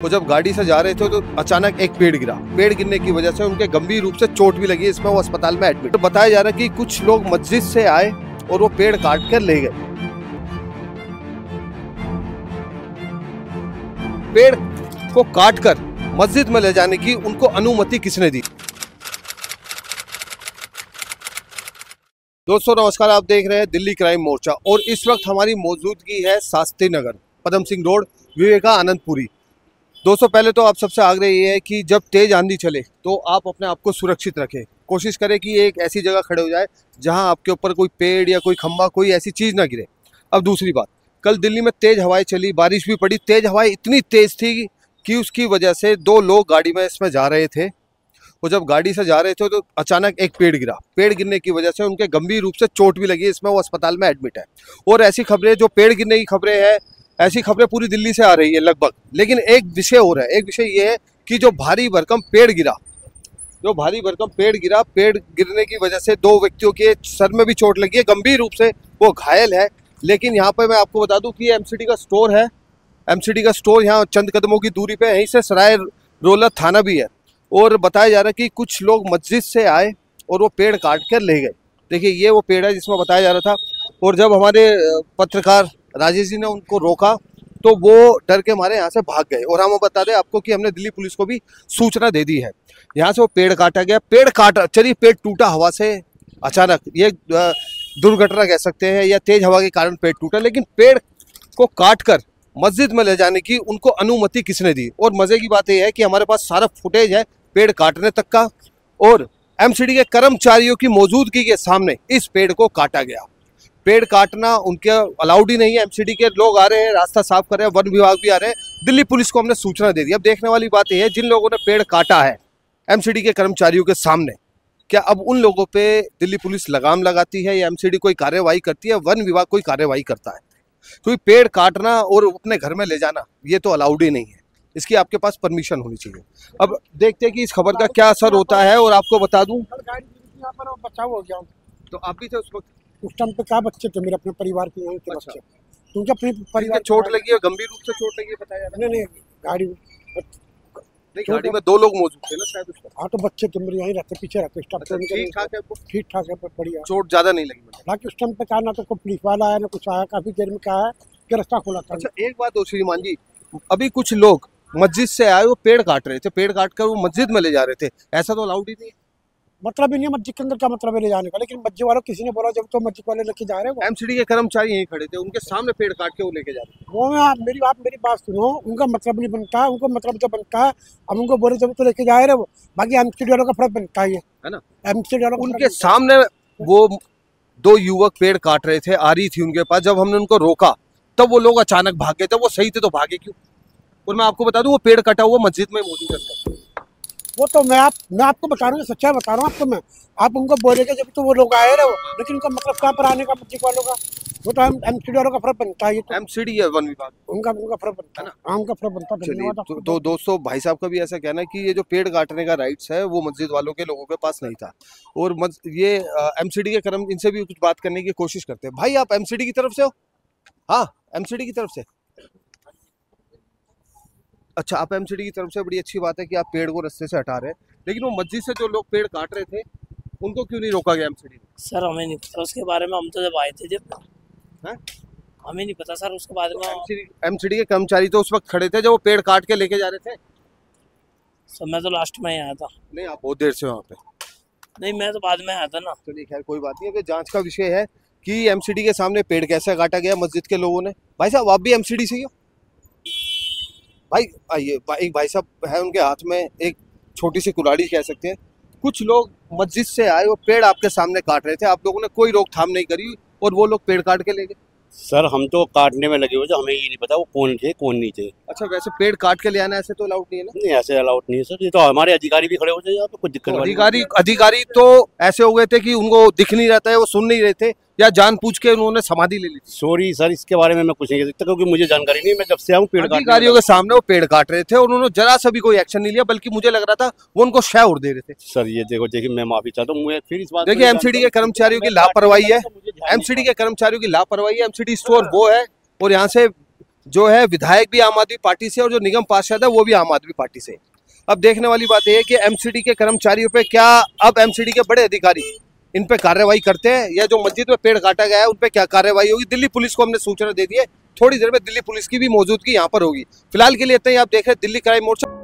वो जब गाड़ी से जा रहे थे तो अचानक एक पेड़ गिरा। पेड़ गिरने की वजह से उनके गंभीर रूप से चोट भी लगी, इसमें वो अस्पताल में एडमिट। तो बताया जा रहा है कि कुछ लोग मस्जिद से आए और वो पेड़ काट कर ले गए। पेड़ को काट कर मस्जिद में ले जाने की उनको अनुमति किसने दी? दोस्तों नमस्कार, आप देख रहे हैं दिल्ली क्राइम मोर्चा और इस वक्त हमारी मौजूदगी है शास्त्री नगर, पदम सिंह रोड, विवेकानंदपुरी। दोस्तों पहले तो आप सबसे आग्रह ये है कि जब तेज आंधी चले तो आप अपने आप को सुरक्षित रखें। कोशिश करें कि एक ऐसी जगह खड़े हो जाए जहां आपके ऊपर कोई पेड़ या कोई खंभा, कोई ऐसी चीज़ ना गिरे। अब दूसरी बात, कल दिल्ली में तेज हवाएं चली, बारिश भी पड़ी। तेज हवाएं इतनी तेज थी कि उसकी वजह से दो लोग गाड़ी में इसमें जा रहे थे। वो जब गाड़ी से जा रहे थे तो अचानक एक पेड़ गिरा। पेड़ गिरने की वजह से उनके गंभीर रूप से चोट भी लगी, इसमें वो अस्पताल में एडमिट है। और ऐसी खबरें, जो पेड़ गिरने की खबरें हैं, ऐसी खबरें पूरी दिल्ली से आ रही है लगभग। लेकिन एक विषय और है, एक विषय ये है कि जो भारी भरकम पेड़ गिरा, पेड़ गिरने की वजह से दो व्यक्तियों के सर में भी चोट लगी है, गंभीर रूप से वो घायल है। लेकिन यहाँ पर मैं आपको बता दूं कि एमसीडी का स्टोर है। एमसीडी का स्टोर यहाँ चंद कदमों की दूरी पे, यहीं से सराय रोला थाना भी है। और बताया जा रहा है कि कुछ लोग मस्जिद से आए और वो पेड़ काट कर ले गए। देखिए ये वो पेड़ है जिसमें बताया जा रहा था। और जब हमारे पत्रकार राजेश जी ने उनको रोका तो वो डर के मारे यहाँ से भाग गए। और हम बता दें आपको कि हमने दिल्ली पुलिस को भी सूचना दे दी है। यहाँ से वो पेड़ काटा गया। पेड़ टूटा हवा से अचानक, ये दुर्घटना कह सकते हैं या तेज हवा के कारण पेड़ टूटा। लेकिन पेड़ को काट कर मस्जिद में ले जाने की उनको अनुमति किसने दी? और मजे की बात यह है कि हमारे पास सारा फुटेज है पेड़ काटने तक का, और एमसीडी के कर्मचारियों की मौजूदगी के सामने इस पेड़ को काटा गया। पेड़ काटना उनके अलाउड ही नहीं है। एमसीडी के लोग आ रहे हैं, रास्ता साफ कर रहे हैं, वन विभाग भी आ रहे हैं। दिल्ली पुलिस को हमने सूचना दे दी। अब देखने वाली बात यह है, जिन लोगों ने पेड़ काटा है एमसीडी के कर्मचारियों के सामने, क्या अब उन लोगों पे दिल्ली पुलिस लगाम लगाती है या एमसीडी कोई कार्यवाही करती है, वन विभाग कोई कार्यवाही करता है? क्योंकि पेड़ काटना और अपने घर में ले जाना ये तो अलाउड ही नहीं है, इसकी आपके पास परमिशन होनी चाहिए। अब देखते हैं कि इस खबर का क्या असर होता है। और आपको बता दूं, बचाव हो गया। तो आप भी थे उस वक्त? उस टाइम पे क्या बच्चे थे मेरे, अपने परिवार के यहाँ के बच्चे। क्योंकि अपने परिवार चोट लगी है, गंभीर रूप से चोट लगी है बताया जा रहा है। नहीं, गाड़ी में दो लोग मौजूद थे ना शायद उस वक्त। हाँ तो बच्चे तो मेरे यहीं रहते, पीछे रहते। ठीक ठाक है, ठीक ठाक है, बढ़िया। चोट ज्यादा नहीं लगी? बाकी उस टाइम पे क्या ना तो कोई पुलिस वाला आया ना कुछ आया, काफी देर में क्या है कि रास्ता खोला था। अच्छा एक बात हो श्रीमान जी, अभी कुछ लोग मस्जिद से आए, वो पेड़ काट रहे थे, पेड़ काट कर वो मस्जिद में ले जा रहे थे, ऐसा तो अलाउड ही नहीं है। मतलब ही नहीं, मस्जिद के अंदर क्या मतलब है ले जाने का? लेकिन मस्जिद वालों किसी ने बोला जब तो मस्जिद वाले लेके जा रहे हैं। एमसीडी के कर्मचारी यहीं खड़े थे, उनके सामने पेड़ काट के वो लेके जा रहे थे। वो मेरी बात सुनो, उनका मतलब नहीं बनता, उनको मतलब जब बनता है अब उनको बोले जब तो लेके जा रहे वो। बाकी एमसीडी वालों का फर्क बनता है ना, एमसीडी वालों उनके सामने वो दो युवक पेड़ काट रहे थे, आ रही थी उनके पास। जब हमने उनको रोका तब वो लोग अचानक भाग गए। जब वो सही थे तो भागे क्यों? और मैं आपको बता दूं, वो पेड़ कटा हुआ मस्जिद में मौजूद है। वो तो मैं आपको बता रहा हूँ, सच्चाई बता रहा हूँ आपको मैं। आप उनको बोलेंगे जब तो वो लोग आए रहे वो, लेकिन उनका मतलब क्या पर आने का मस्जिद वालों का? वो तो एमसीडी वालों का फर्क बनता है। ये तो एमसीडी है वन विभाग, उनका फर्क बनता है ना, उनका फर्क बनता है। तो दोस्तों भाई साहब का भी ऐसा कहना है कि ये जो पेड़ काटने का राइट्स है वो मस्जिद वालों के लोगों के पास नहीं था। और ये एमसीडी के कर्म, इनसे भी कुछ बात करने की कोशिश करते हैं। भाई आप एमसीडी की तरफ से हो? हाँ एमसीडी की तरफ से। अच्छा आप एमसीडी की तरफ से, बड़ी अच्छी बात है कि आप पेड़ को रास्ते से हटा रहे हैं। लेकिन वो मस्जिद से जो लोग पेड़ काट रहे थे उनको क्यों नहीं रोका गया एमसीडी ने? सर हमें नहीं पता उसके बारे में, हम तो जब आए थे जब हैं? हमें नहीं पता सर उसके बारे में। एमसीडी के कर्मचारी तो उस वक्त खड़े थे जब वो पेड़ काट के लेके जा रहे थे। सर मैं तो लास्ट में ही आया था। नहीं आप बहुत देर से वहाँ पे? नहीं मैं तो बाद में आया था ना। चलिए खैर कोई बात नहीं, अभी जांच का विषय है कि एमसीडी के सामने पेड़ कैसे काटा गया मस्जिद के लोगों ने। भाई साहब आप भी एमसीडी से ही हो? भाई आइए, एक भाई साहब है, उनके हाथ में एक छोटी सी कुल्हाड़ी कह सकते हैं। कुछ लोग मस्जिद से आए और पेड़ आपके सामने काट रहे थे, आप लोगों ने कोई रोकथाम नहीं करी और वो लोग पेड़ काट के ले गए। सर हम तो काटने में लगे हुए थे, हमें ये नहीं पता वो कौन थे कौन नहीं थे। अच्छा वैसे पेड़ काट के ले आना ऐसे तो अलाउड नहीं है ना? नहीं ऐसे अलाउड नहीं है सर, ये तो हमारे अधिकारी भी खड़े होते हैं यहाँ पे, कुछ दिक्कत वाली अधिकारी तो ऐसे हो गए थे कि उनको दिख नहीं रहता है, वो सुन नहीं रहे थे, या जानबूझ के उन्होंने समाधि ले ली थी? सॉरी सर, इसके बारे में मैं कुछ नहीं कह सकता क्योंकि मुझे जानकारी नहीं। मैं जब से आऊँ पेड़ अधिकारियों के सामने वो पेड़ काट रहे थे और उन्होंने जरा सा भी कोई एक्शन नहीं लिया, बल्कि मुझे लग रहा था वो उनको शय उड़ दे रहे थे। सर ये देखिए मैं माफी चाहता हूँ, मुझे फिर इस बात देखिए एमसीडी के कर्मचारियों की लापरवाही है, एमसीडी के कर्मचारियों की लापरवाही है। एमसीडी स्टोर वो है और यहाँ से जो है विधायक भी आम आदमी पार्टी से और जो निगम पार्षद है वो भी आम आदमी पार्टी से। अब देखने वाली बात यह है कि एमसीडी के कर्मचारियों पे क्या अब एमसीडी के बड़े अधिकारी इन पे कार्रवाई करते हैं, या जो मस्जिद में पेड़ काटा गया है उन पे क्या कार्रवाई होगी। दिल्ली पुलिस को हमने सूचना दे दी है, थोड़ी देर में दिल्ली पुलिस की भी मौजूदगी यहाँ पर होगी। फिलहाल के लिए इतना ही। आप देख रहे हैं दिल्ली क्राइम मोर्चा।